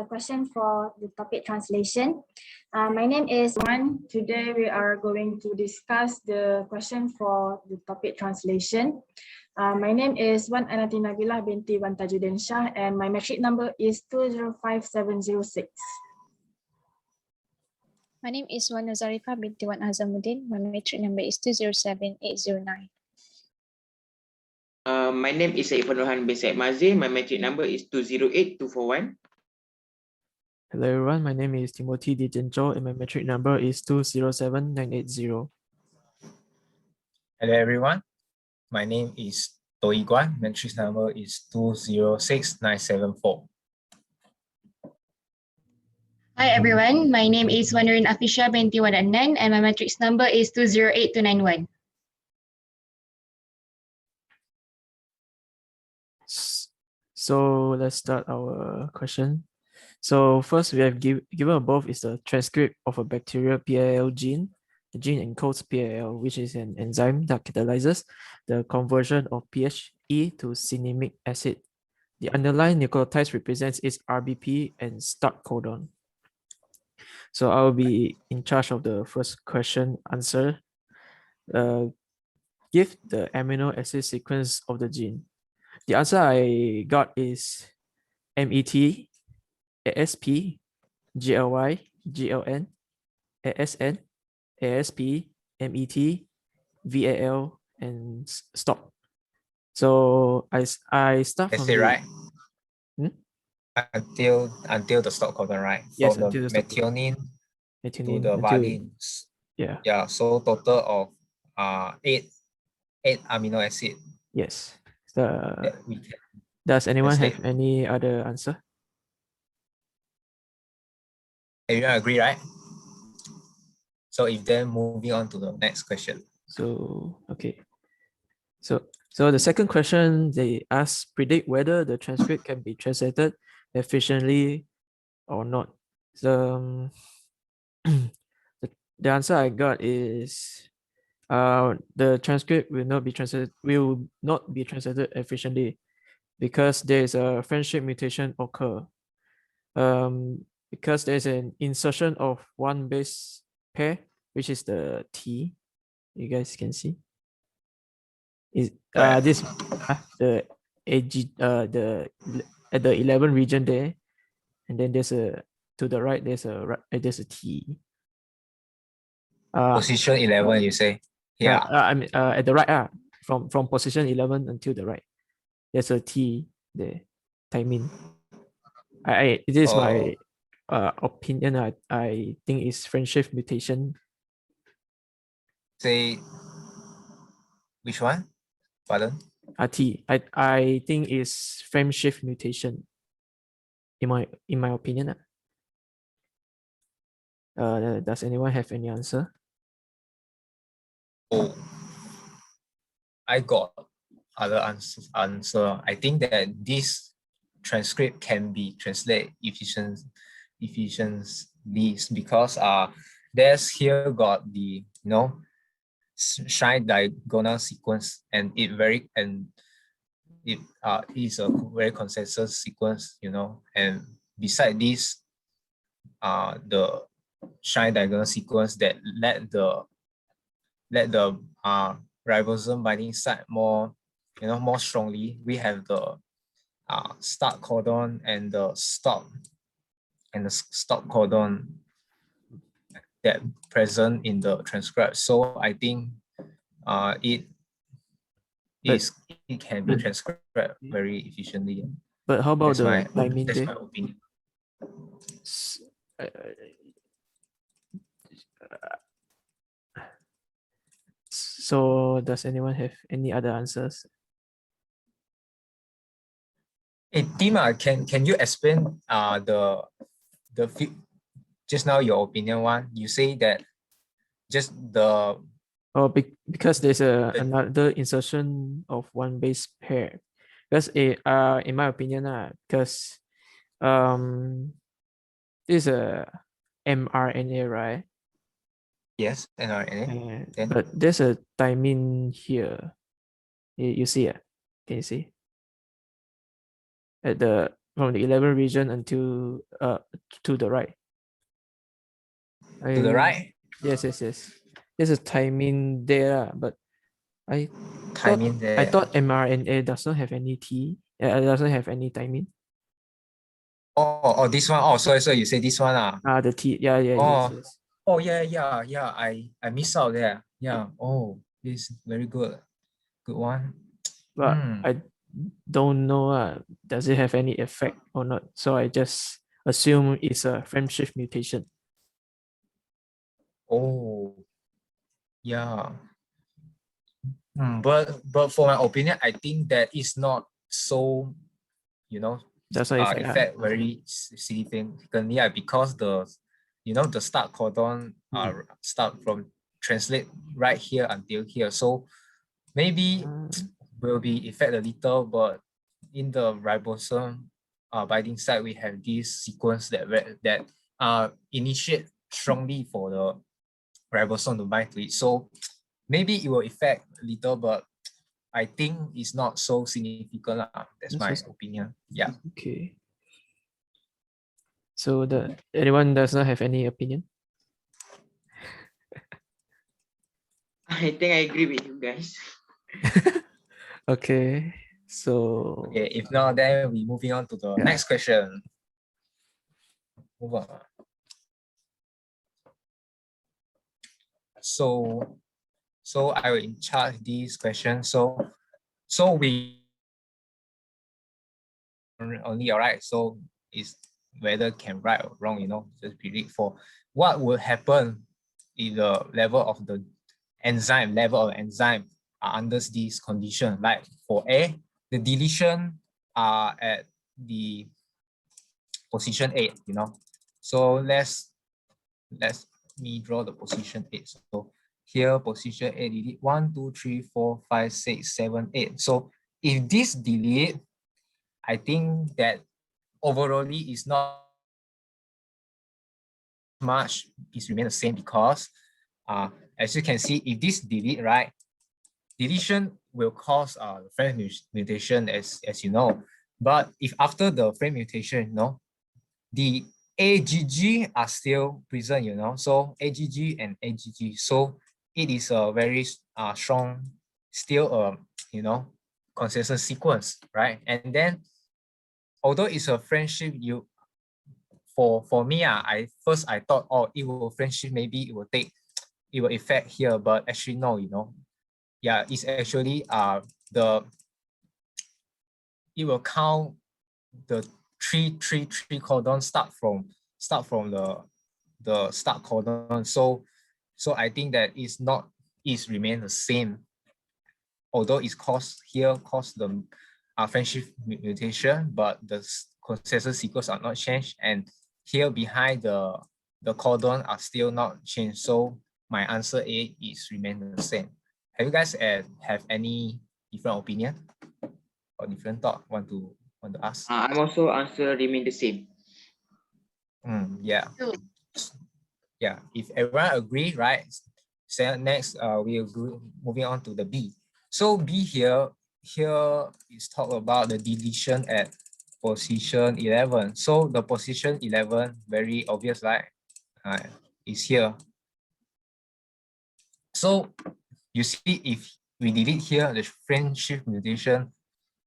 the question for the topic translation. My name is Juan. Today we are going to discuss the question for the topic translation. My name is Wan ANATI NABILAH BINTI Wan TAJUDIN SHAH, and my metric number is 205706. My name is ZARIFAH BINTI Wan AZAMUDDIN. My metric number is 207809. My name is NURHAN bin MAHADZIR. My metric number is 208241. Hello everyone, my name is Timothy Dijenjo and my metric number is 207980. Hello everyone, my name is GUAN. Metric number is 206974. Hi everyone, my name is NUREEN AFISHA BINTI Wan ADNAN and my matrix number is 208291. So let's start our question. So first we have given above is the transcript of a bacterial PAL gene. The gene encodes PAL, which is an enzyme that catalyzes the conversion of PHE to cinnamic acid. The underlying nucleotide represents its RBP and start codon. So I will be in charge of the first question answer. Give the amino acid sequence of the gene. The answer I got is MET, ASP, GLY, GLN, ASN, ASP, MET, VAL, and stop. So I start from That's it, right? Hmm? Until the stop codon, right? Yes, from until the the methionine to the until, valines. Yeah. So total of eight amino acid. Yes. That we can Does anyone translate. have any other answer? Everyone agree, right? So if then moving on to the next question. So okay. So the second question they ask, predict whether the transcript can be translated efficiently or not. So the answer I got is the transcript will not be translated efficiently because there is a friendship mutation occur. Because there's an insertion of one base pair, which is the T. You guys can see. Is this the AG the at the 11 region there, and then there's a to the right there's a T. Position 11, you say? Yeah. I mean at the right from position 11 until the right, there's a T there. Timing. It is my opinion. I think it's friendship mutation. Say which one? Pardon? T. I think it's frame shift mutation. In my opinion. Does anyone have any answer? Oh, I got other answer. I think that this transcript can be translated efficiently because there's here got the SHAH diagonal sequence, and it is a very consensus sequence, and beside this the SHAH diagonal sequence that let the ribosome binding site more strongly. We have the start codon and the stop codon that present in the transcript. So I think it can be transcribed very efficiently. But how about that's the timing that's there? my opinion. So does anyone have any other answers? Hey, Tim, can you explain the just now your opinion one? You say that just the because there's another insertion of one base pair. Because in my opinion, because this is a mRNA, right? Yes, mRNA. But there's a timing here. You see it? Can you see? At the from the 11 region until to the right. To the right? Yes. There's a timing there, but I Timing there. I thought mRNA doesn't have any T. Doesn't have any timing. Oh, this one. Oh, sorry. You say this one. The T. Yeah. Oh. Yes. Oh, yeah. I missed out there. Yeah. Oh, this is very good. Good one. But I don't know. Does it have any effect or not? So I just assume it's a frame shift mutation. Oh, yeah. But for my opinion, I think that is not so, That's why effect very significantly, because the the start codon start from translate right here until here, so maybe will be affect a little, but in the ribosome binding site we have this sequence that initiate strongly for the ribosome to bind to it, so maybe it will affect a little, but I think it's not so significant. That's my opinion. Yeah. Okay. So anyone does not have any opinion? I think I agree with you guys. Okay. So okay, if not, then we moving on to the next question. Move on. So I will in charge this question. So we only, all right. So it's whether can right or wrong, just predict for what will happen if the level of the enzyme are under this condition. Like for A, the deletion are at the position 8, So let me draw the position 8. So here position 8 delete 1, 2, 3, 4, 5, 6, 7, 8. So if this delete, I think that overall is not much, is remain the same, because as you can see, if this delete, right, deletion will cause frame mutation, as you know. But if after the frame mutation, the AGG are still present, so AGG and AGG, so it is a very strong, still consensus sequence, right? And then although it's a friendship, for me, I thought, oh, it will friendship, maybe it will affect here, but actually no, yeah, it's actually it will count the three codon start from the start codon. So I think that is remain the same, although it's caused the friendship mutation, but the consensus sequence are not changed, and here behind the codon are still not changed. So my answer A is remain the same. Have you guys have any different opinion or different thought want to ask? I'm also answer remain the same. Yeah. Yeah. If everyone agree, right? So next, we'll go moving on to the B. So B here is talk about the deletion at position 11. So the position 11, very obvious, right? Is here. So you see, if we delete here, the frame shift mutation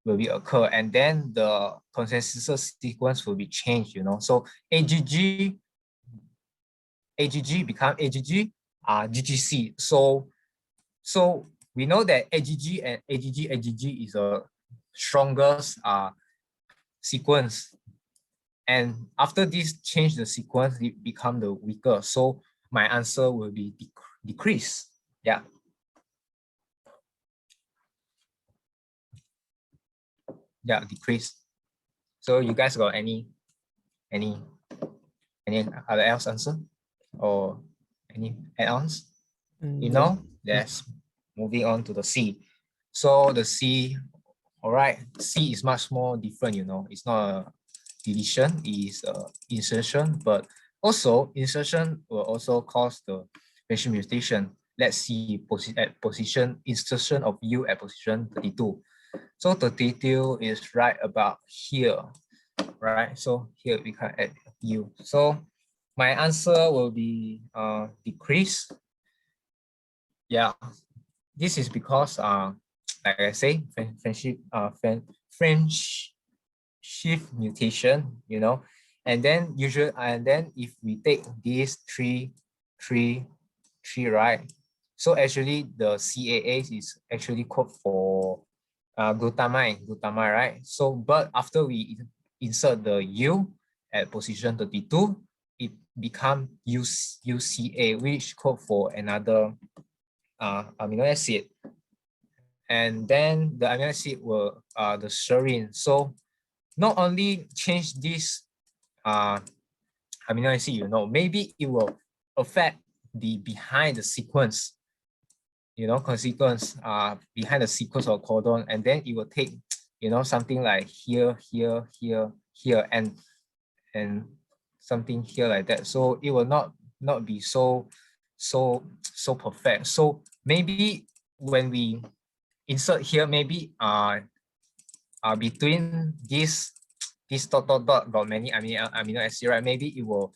will be occur, and then the consensus sequence will be changed, So AGG become AGG, GGC. So we know that AGG and AGG is a strongest sequence, and after this change the sequence, it become the weaker. So my answer will be decrease. Yeah. Yeah, decrease. So you guys got any other else answer or any add-ons? Let's moving on to the C. So the C, all right, C is much more different, It's not a deletion, it's insertion, but also insertion will also cause the mentioned mutation. Let's see at position insertion of U at position 32. So 32 is right about here. right? So here we can add U. So my answer will be decrease. Yeah, this is because like I say, French shift mutation, you know, and then if we take these three, right? So actually the CAA is actually code for glutamine, right? So but after we insert the U at position 32, it becomes UCA, which code for another amino acid. And then the amino acid will the serine. So not only change this amino acid, you know, maybe it will affect the behind the sequence, you know, consequence behind the sequence of codon, and then it will take, you know, something like here, and something here like that. So it will not be so perfect. So maybe when we insert here, maybe between this dot many amino acid, right? Maybe it will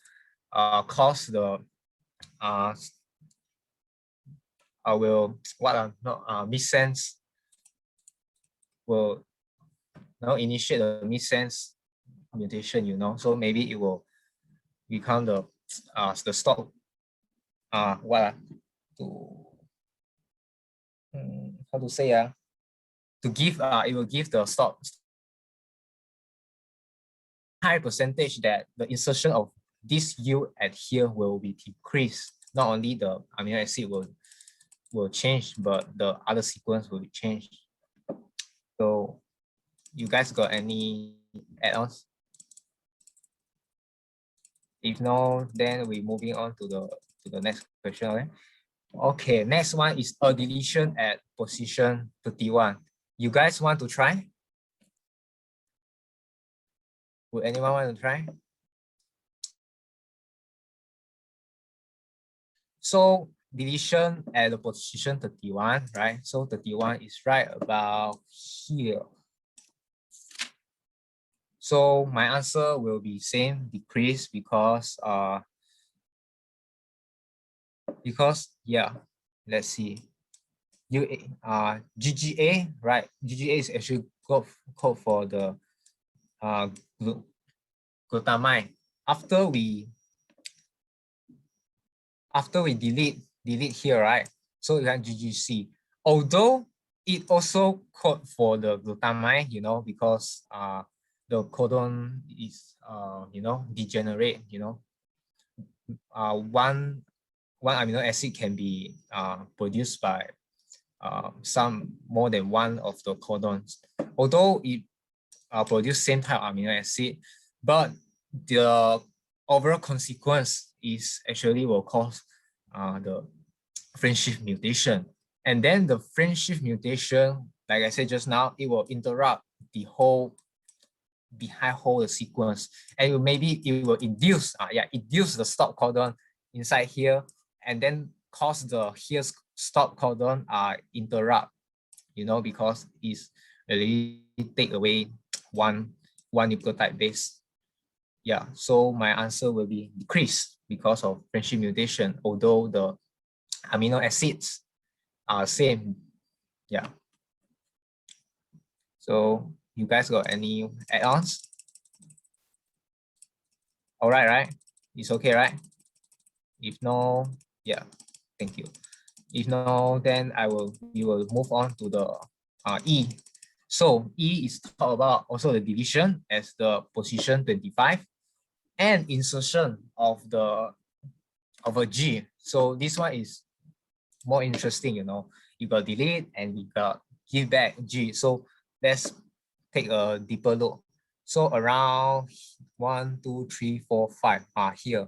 cause the will missense, will initiate the missense mutation, you know. So maybe it will become the stop how to say to give it will give the stop high percentage that the insertion of this U at here will be decreased. Not only the amino acid will change, but the other sequence will change. So you guys got any add-ons? If no, then we're moving on to the next question. Okay? Okay, next one is a deletion at position 31. You guys want to try? Would anyone want to try? So deletion at the position 31, right? So 31 is right about here. So my answer will be same, decrease, because yeah, let's see. GGA, right? GGA is actually code for the glutamine. After we delete here, right? So you have GGC. Although it also code for the glutamine, you know, because the codon is you know, degenerate, you know. One amino acid can be produced by some more than one of the codons. Although it produce same type of amino acid, but the overall consequence is actually will cause the French shift mutation. And then the French shift mutation, like I said just now, it will interrupt the whole behind whole sequence, and maybe it will induce induce the stop codon inside here, and then cause the here stop codon interrupt, you know, because it's really take away one nucleotide base. Yeah, so my answer will be decrease because of French shift mutation, although the amino acids are same. Yeah. So you guys got any add-ons? All right, right? It's okay, right? If no, yeah, thank you. If no, then we will move on to the E. So E is talk about also the division as the position 25 and insertion of a G. So this one is more interesting, you know. You got delete and you got give back G. So let's take a deeper look. So around 1, 2, 3, 4, 5 here.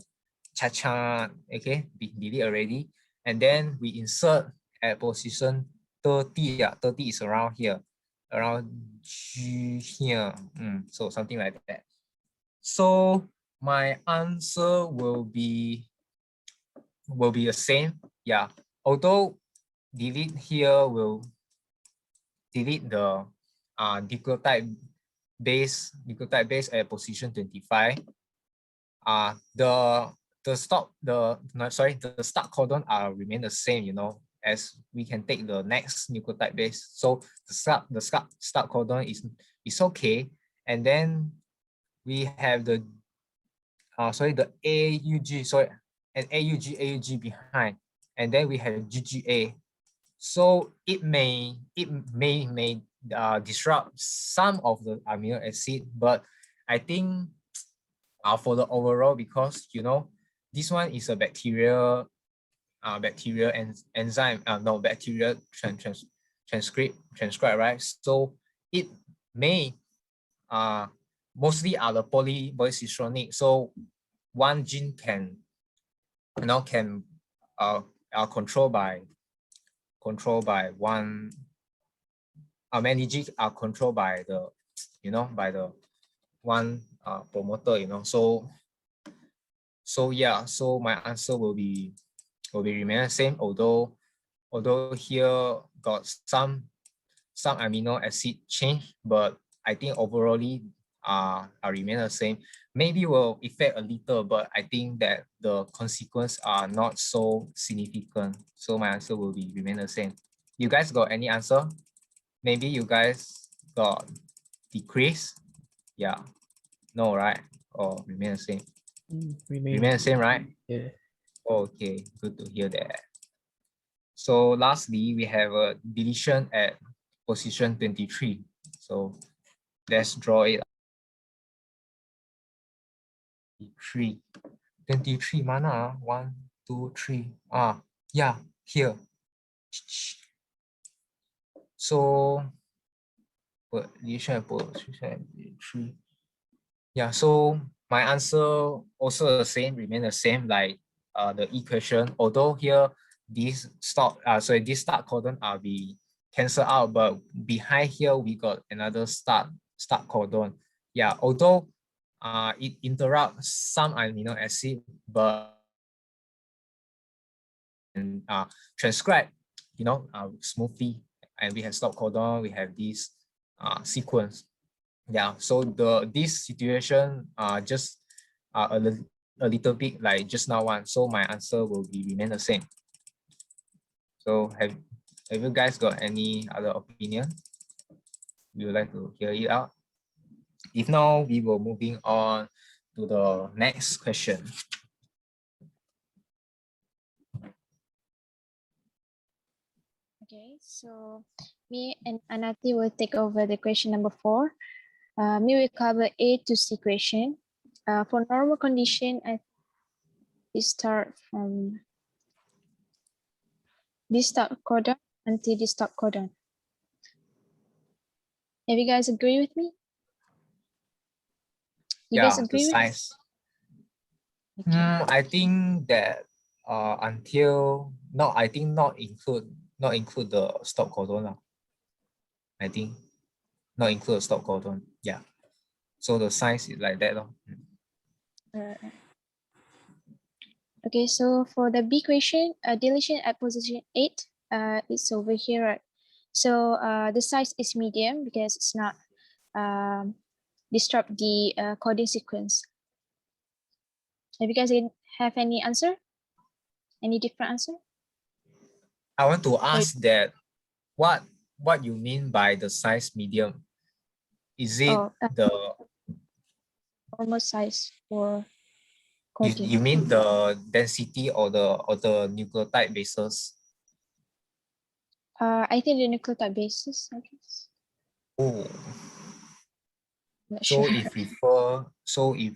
Cha-cha, okay, be delete already. And then we insert at position 30. Yeah, 30 is around here. Around G here. So something like that. So my answer will be the same. Yeah. Although delete here will delete the nucleotide nucleotide base at position 25. The start codon remain the same, as we can take the next nucleotide base. So the start codon is okay, and then we have the AUG, and AUG behind, and then we have GGA. So it may disrupt some of the amino acid, but I think for the overall, because this one is a bacterial enzyme, bacterial transcript, right? So it may mostly are the polycistronic. So one gene can controlled by one. Many genes are controlled by the by the one promoter. So yeah. So my answer will remain the same. Although here got some amino acid change, but I think overall remain the same. Maybe will affect a little, but I think that the consequences are not so significant. So my answer will remain the same. You guys got any answer? Maybe you guys got decrease? Yeah. No, right? Or remain the same? Remain the same, right? Yeah. Okay, good to hear that. So lastly, we have a deletion at position 23. So let's draw it. 23 mana? 1, 2, 3. Yeah, here. So deletion at position 3. Yeah, so my answer also the same, remain the same, like the equation. Although here this start codon be cancelled out, but behind here we got another start codon. Yeah, although it interrupts some amino acid, but transcribe smoothly, and we have stop codon, we have this sequence. Yeah, so this situation just a little bit like just now one. So my answer will remain the same. So have you guys got any other opinion? We would like to hear it out. If not, we will moving on to the next question. Okay, so me and Anati will take over the question number 4. Me will cover A to C question. For normal condition, we start from this start codon until this stop codon. Have you guys agree with me? You guys agree the with me? size. I think that I think not include the stop codon. I think not include the stop codon. Yeah. So the size is like that. Okay, so for the B question, deletion at position 8, it's over here, right? So the size is medium because it's not disrupt the coding sequence. Have you guys have any answer? Any different answer? I want to ask that what you mean by the size medium? Is it the normal size for coding? You mean the density or the nucleotide bases? I think the nucleotide bases, I guess. Oh. Not So sure. if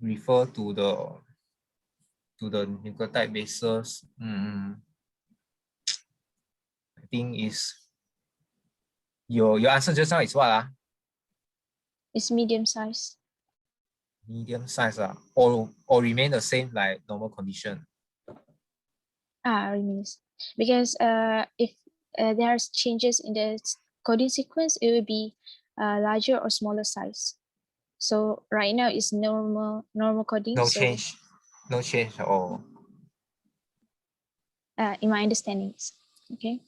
refer to the nucleotide bases, I think is your answer just now is what? It's medium size. Medium size or remain the same like normal condition? Remains. Because if there are changes in the coding sequence, it will be larger or smaller size. So right now it's normal coding. No change. No change at all. In my understandings. Okay.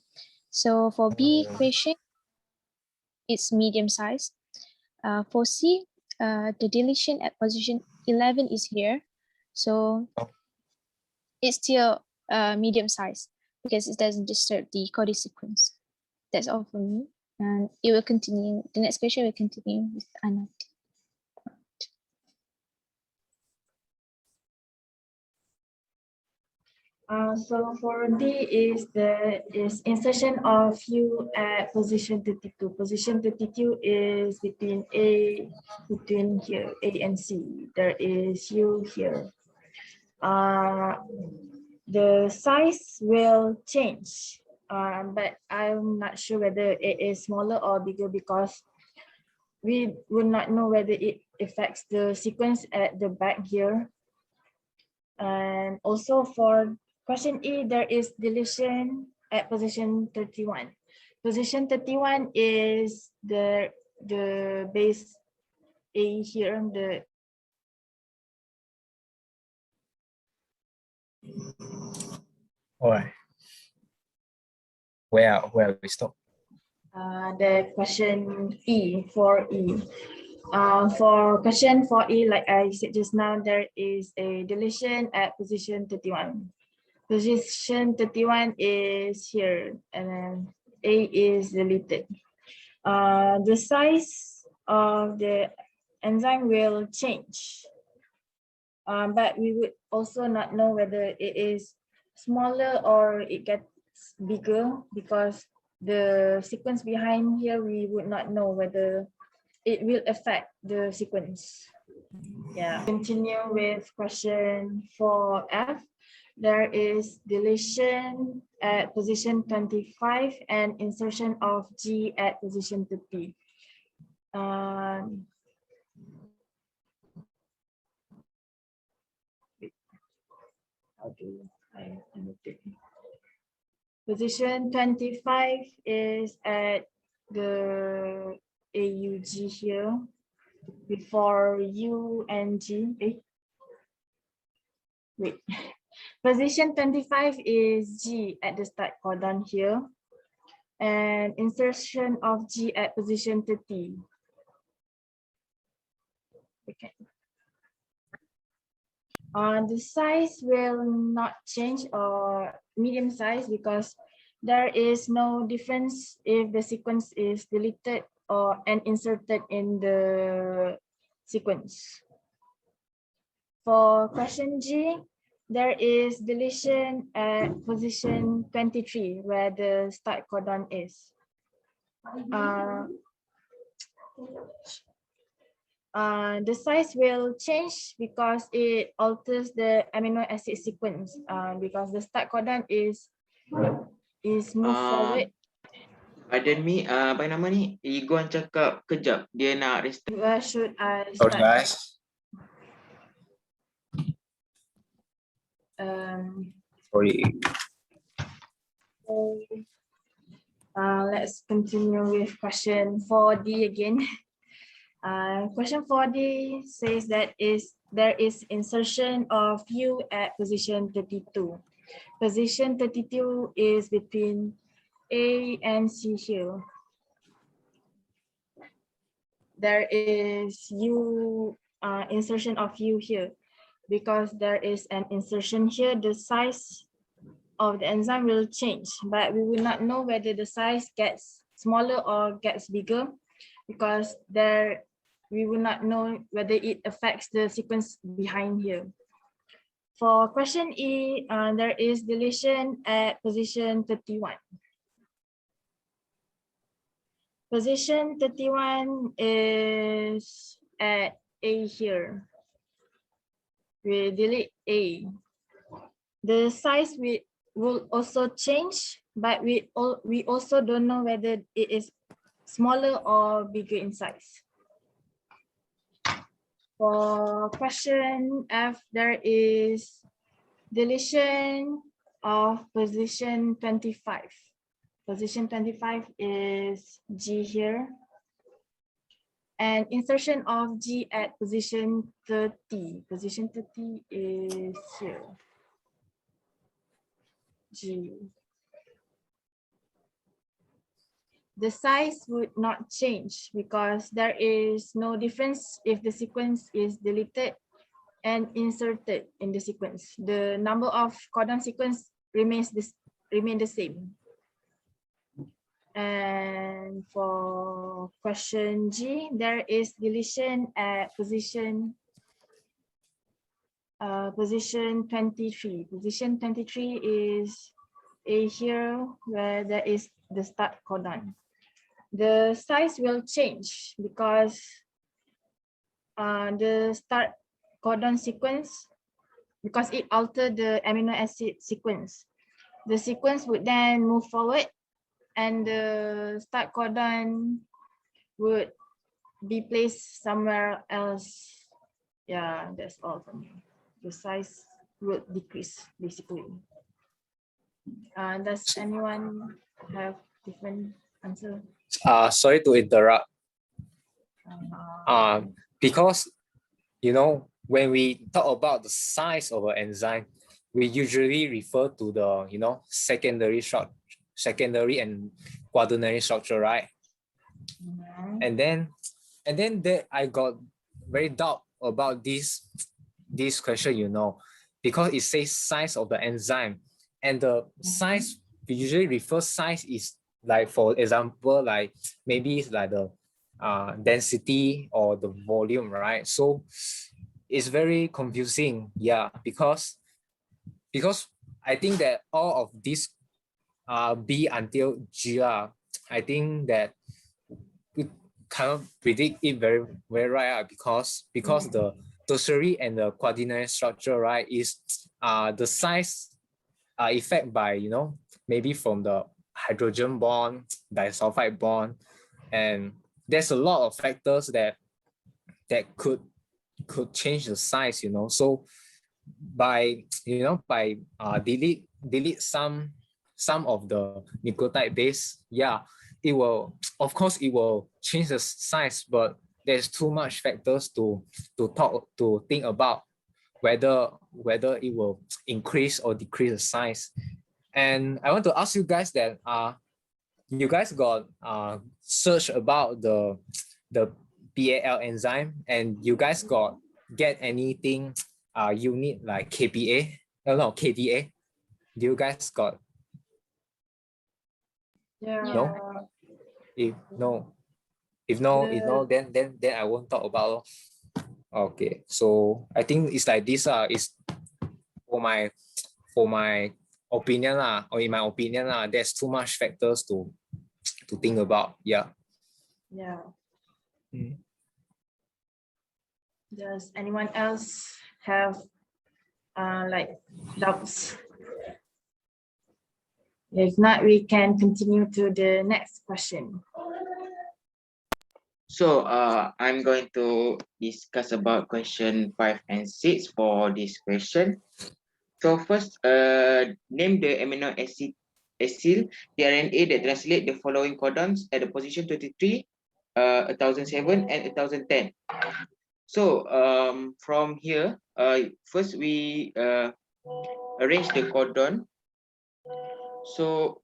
So for B question, it's medium size. For C, the deletion at position 11 is here. So it's still medium size because it doesn't disturb the coding sequence. That's all for me. And it will continue. The next question will continue with ANATI. So for D is insertion of U at position 32. Position 32 is between here, A and C. There is U here. The size will change, but I'm not sure whether it is smaller or bigger because we will not know whether it affects the sequence at the back here. And also for question E, there is deletion at position 31. Position 31 is the base A here, All right. Where we stop? the question E, for E. For question 4E, like I said just now, there is a deletion at position 31. Position 31 is here, and then A is deleted. The size of the enzyme will change, but we would also not know whether it is smaller or it gets bigger because the sequence behind here, we would not know whether it will affect the sequence. Yeah. Continue with question 4F. There is deletion at position 25 and insertion of G at position 30. How do I annotate? Position 25 is at the AUG here before U and G. Wait. Position 25 is G at the start codon here, and insertion of G at position 30. Okay. The size will not change or medium size because there is no difference if the sequence is deleted or and inserted in the sequence. For question G, there is deletion at position 23 where the start codon is. The size will change because it alters the amino acid sequence because the start codon is moved forward. Pardon me, apa nama ni? Iguan cakap kejap, dia nak restart. Where should I Sorry, start? guys. Sorry. Let's continue with question 4D again. Question 4D says that there is insertion of U at position 32. Position 32 is between A and C here. There is U insertion of U here. Because there is an insertion here, the size of the enzyme will change, but we will not know whether the size gets smaller or gets bigger because we will not know whether it affects the sequence behind here. For question E, there is deletion at position 31. Position 31 is at A here. We delete A. The size will also change, but we also don't know whether it is smaller or bigger in size. For question F, there is deletion of position 25. Position 25 is G here. And insertion of G at position 30. Position 30 is here. G. the size would not change because there is no difference if the sequence is deleted and inserted in the sequence. The number of codon sequence remain the same. And for question G, there is deletion at position 23. Position 23 is here where there is the start codon. The size will change because the start codon sequence, because it altered the amino acid sequence. The sequence would then move forward and the start codon would be placed somewhere else. Yeah, that's all for me. The size would decrease basically. Does anyone have different answer? Sorry to interrupt. Because when we talk about the size of an enzyme, we usually refer to the secondary and quaternary structure, right? And then there I got very doubt about this question, because it says size of the enzyme, and the size we usually refer size is like, for example, like maybe it's like the density or the volume, right? So it's very confusing, yeah, because I think that all of these B until G I think that we cannot predict it very right, because the tertiary and the quaternary structure, right, is the size effect by maybe from the hydrogen bond, disulfide bond, and there's a lot of factors that could change the size, so by delete some of the nucleotide base, yeah, it will, of course it will change the size, but there's too much factors to think about whether it will increase or decrease the size. And I want to ask you guys that you guys got search about the BAL enzyme, and you guys get anything unit like KPA? No, KDA. Do you guys got? Yeah. No. If no, then I won't talk about. Okay, so I think it's like this. Is for my opinion or in my opinion there's too much factors to think about. Yeah. Yeah. Does anyone else have like doubts? If not, we can continue to the next question. So I'm going to discuss about question 5 and 6 for this question. So first, name the amino acid RNA that translate the following codons at the position 23, 1007 and 1010. So from here, first we arrange the codon. So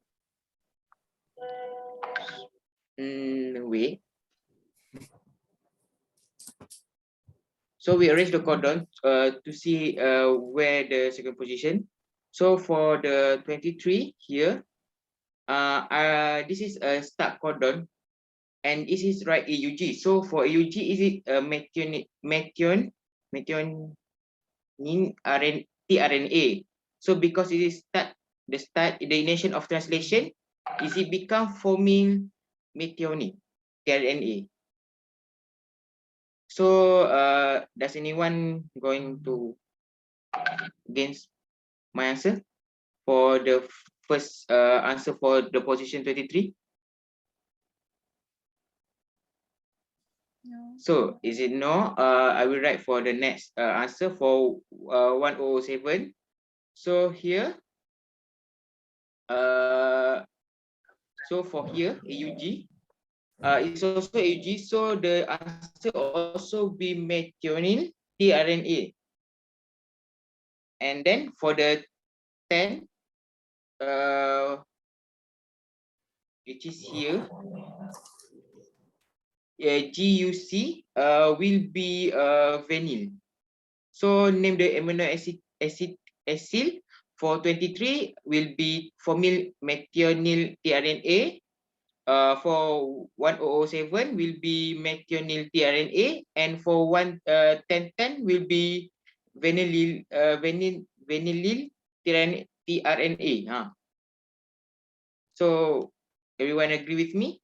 wait. So we arrange the codon to see where the second position. So for the 23 here, this is a start codon, and this is right AUG. So for AUG, is it a methionine tRNA? So because it is the initiation of translation, is it become forming methionine tRNA? So does anyone going to against my answer for the first answer for the position 23? No. So is it no? I will write for the next answer for 1007. So here, so for here AUG, it's also AUG. So the answer also be methionine tRNA. And then for the 10, which is here, GUC, will be vinyl. So name the amino acyl for 23 will be formyl methionine tRNA. For 1007 will be methionine tRNA, and for 1010 will be vanillyl tRNA. So everyone agree with me?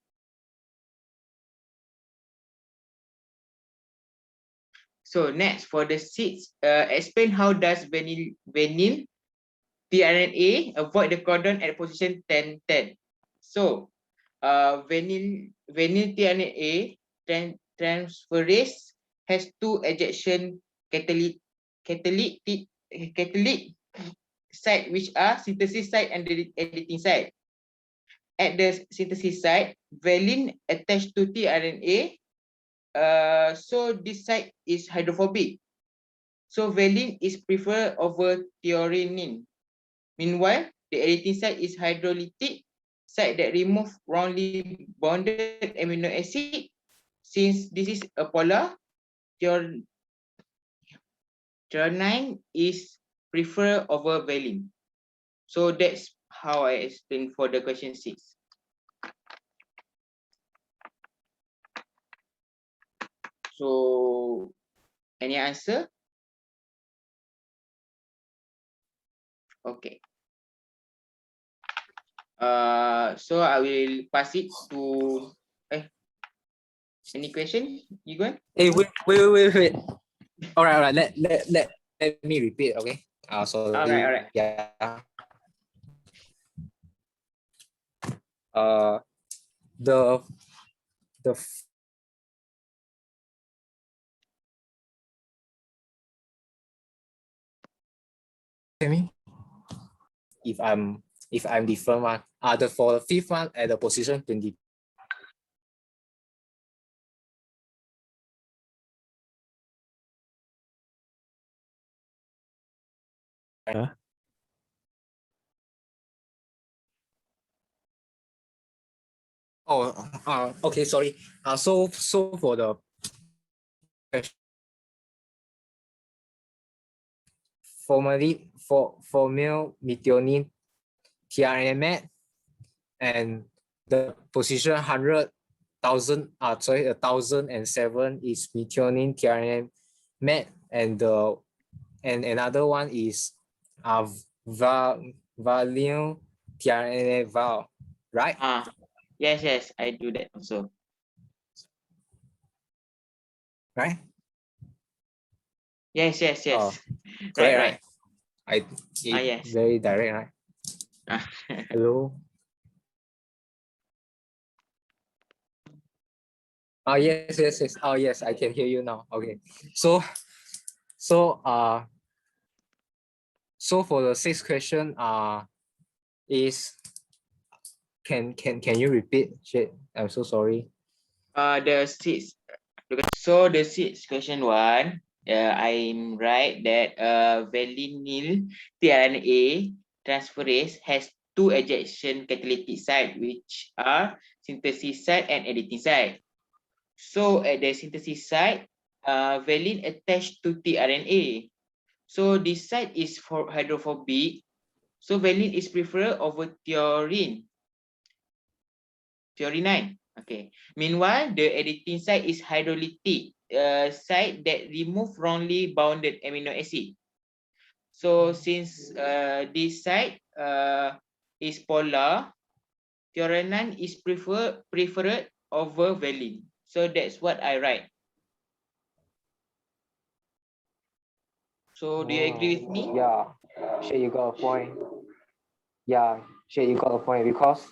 So next, for the seeds, explain how does vinyl tRNA avoid the codon at position 1010. So vinyl tRNA transferase has two ejection catalytic site, which are synthesis site and the editing site. At the synthesis site, valine attached to tRNA, so this site is hydrophobic. So valine is preferred over threonine. Meanwhile, the editing site is hydrolytic site that remove wrongly bonded amino acid. Since this is a polar, threonine is preferred over valine. So that's how I explain for the question 6. So any answer? Okay. So I will pass it to any question? You go. Hey, wait. All right. Let me repeat. Okay. So All right. yeah. The me if I'm different one. For the fifth one at the position 20. Okay, sorry. So for the formyl methionine tRNA and the position 1007 is methionine tRNA and another one is valine tRNA val, right? Yes, I do that also. Right? Yes. Oh, Right. Yes. Yes. Very direct, right? Hello. Yes. Oh, yes, I can hear you now. Okay. So for the sixth question, is can you repeat? Shit, I'm so sorry. The sixth. So the sixth question 1, I'm right that valine tRNA transferase has two ejection catalytic site, which are synthesis site and editing site. So at the synthesis site, valine attached to tRNA. So this site is for hydrophobic. So valine is preferred over threonine. Okay. Meanwhile, the editing site is hydrolytic site that remove wrongly bounded amino acid. So since this site is polar, threonine is preferred over valine. So that's what I write. So do you agree with me? Yeah, sure, you got a point. Yeah, sure, you got a point because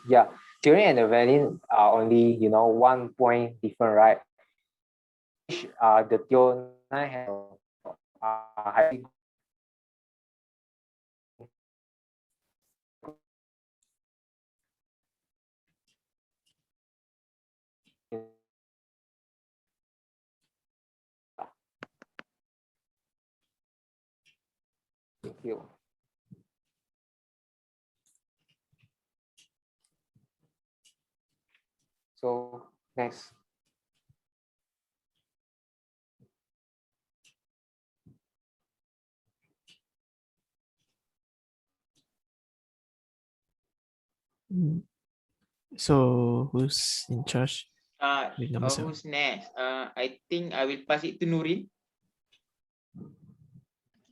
threonine and the valine are only 1 point different, right? The threonine has highly Thank you. So next. So who's in charge with number 7? Who's next? I think I will pass it to Nureen.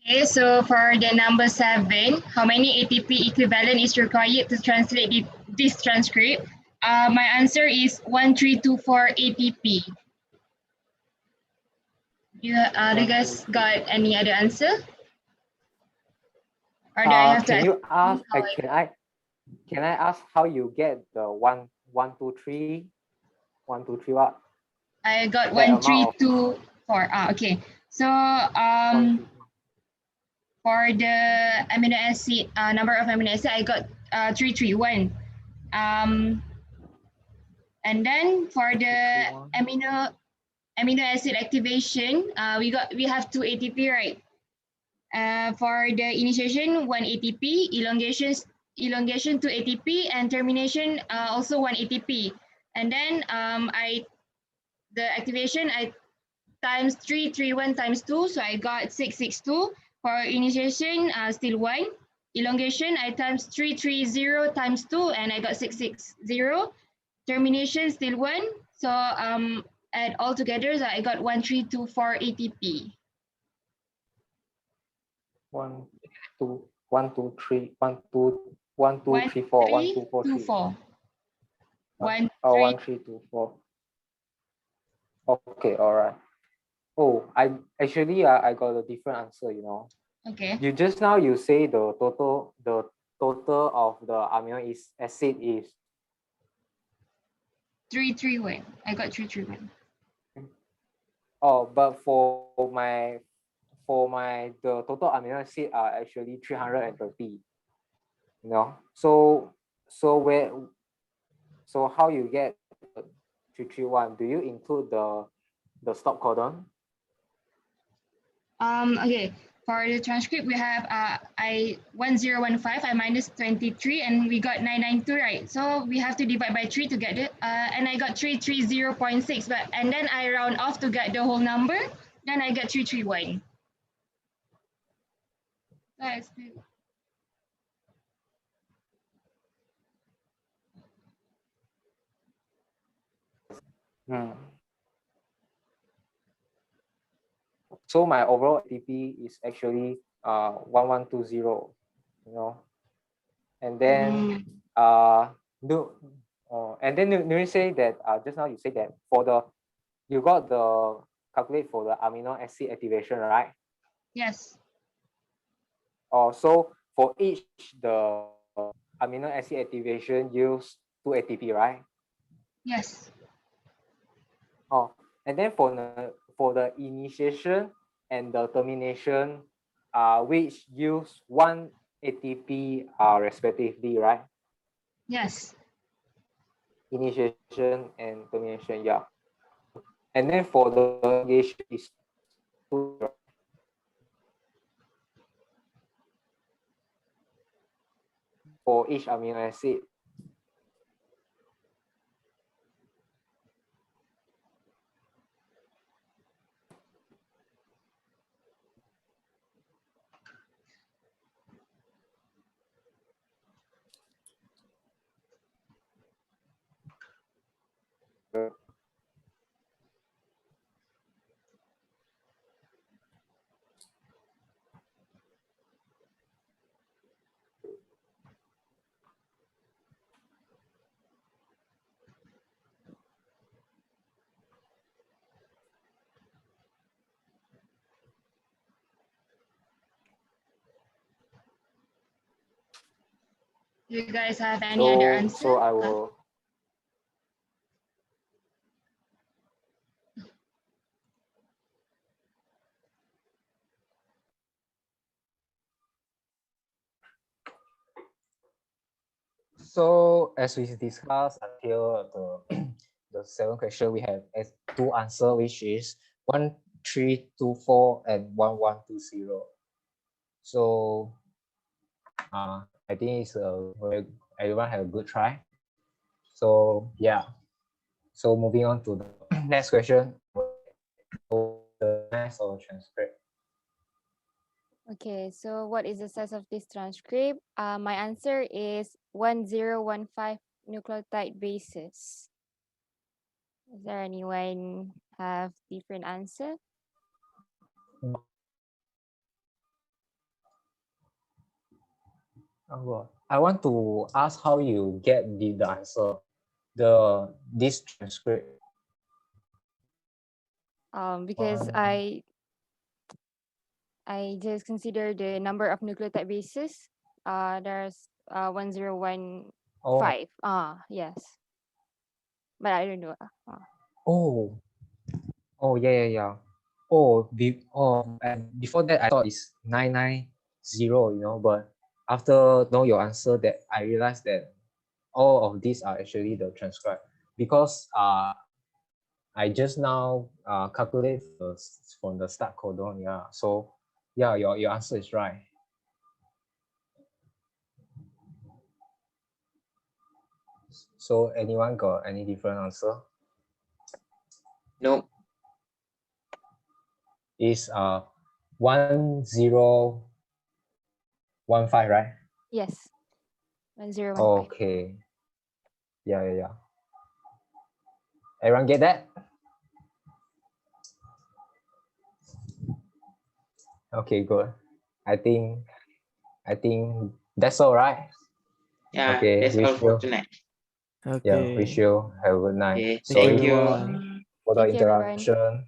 Okay, so for the number 7, how many ATP equivalent is required to translate this transcript? My answer is 1324 ATP. Do you guys got any other answer? Or do I have to Can you ask? how I- Can I ask how you get the 123 what? I got That amount of 1324. Okay. So for the amino acid number of amino acid, I got 331. And then for the 331. amino acid activation, we have 2 ATP, right? For the initiation, 1 ATP, elongation 2 ATP, and termination also 1 ATP. And then the activation I times 331 times 2, so I got 662. For initiation, still 1. Elongation, I times 330 times 2, and I got 660. Termination, still 1. So add all together, so I got 1324 ATP. 1, 2, 1, 2, 3, 1, 2, 1, 2, 3, 4, 1, 2, 4, 3. 4. 1, 3, 2, 4. Okay, all right. Oh, I actually I got a different answer, you know. Okay. You just now you say the total of the amino acid is 331. I got 331. oh, but for my the total amino acid are actually 330. You know, so how you get 331? Do you include the stop codon? Okay. For the transcript, we have 1015, I minus 23, and we got 992, right? So we have to divide by 3 to get it. And I got 330.6, and then I round off to get the whole number. Then I get 331. That's good. So my overall ATP is actually 1120, you know. And then Nuri say that just now you say that you got the calculate for the amino acid activation, right? Yes. So for each the amino acid activation use 2 ATP, right? Yes. And then for the initiation and the termination, which use 1 ATP respectively, right? Yes. Initiation and termination, yeah. And then for the elongation is 2 for each amino acid. Do you guys have any other answer? So I will. So as we discussed until the 7th question, we have 2 answers, which is 1324 and 1120. So I think it's everyone have a good try. So yeah. So moving on to the next question. The size of transcript. Okay, so what is the size of this transcript? My answer is 1015 nucleotide bases. Is there anyone have different answer? I want to ask how you get the answer. This transcript. Because Um, I just consider the number of nucleotide bases. There's 1015. Yes, but I don't know. Oh, yeah. And before that, I thought it's 990, but after know your answer, that I realized that all of these are actually the transcript, because I just now calculate from the start codon. Yeah, so yeah, your answer is right. So anyone got any different answer? No. Is 1015, right? Yes, 1015. Okay. Yeah. Everyone get that? Okay, good. I think that's all right. Yeah, Okay, that's all for tonight. wish Okay. you have a good night. Okay, Thank you, thank you. everyone. For the Thank you, everyone. interaction.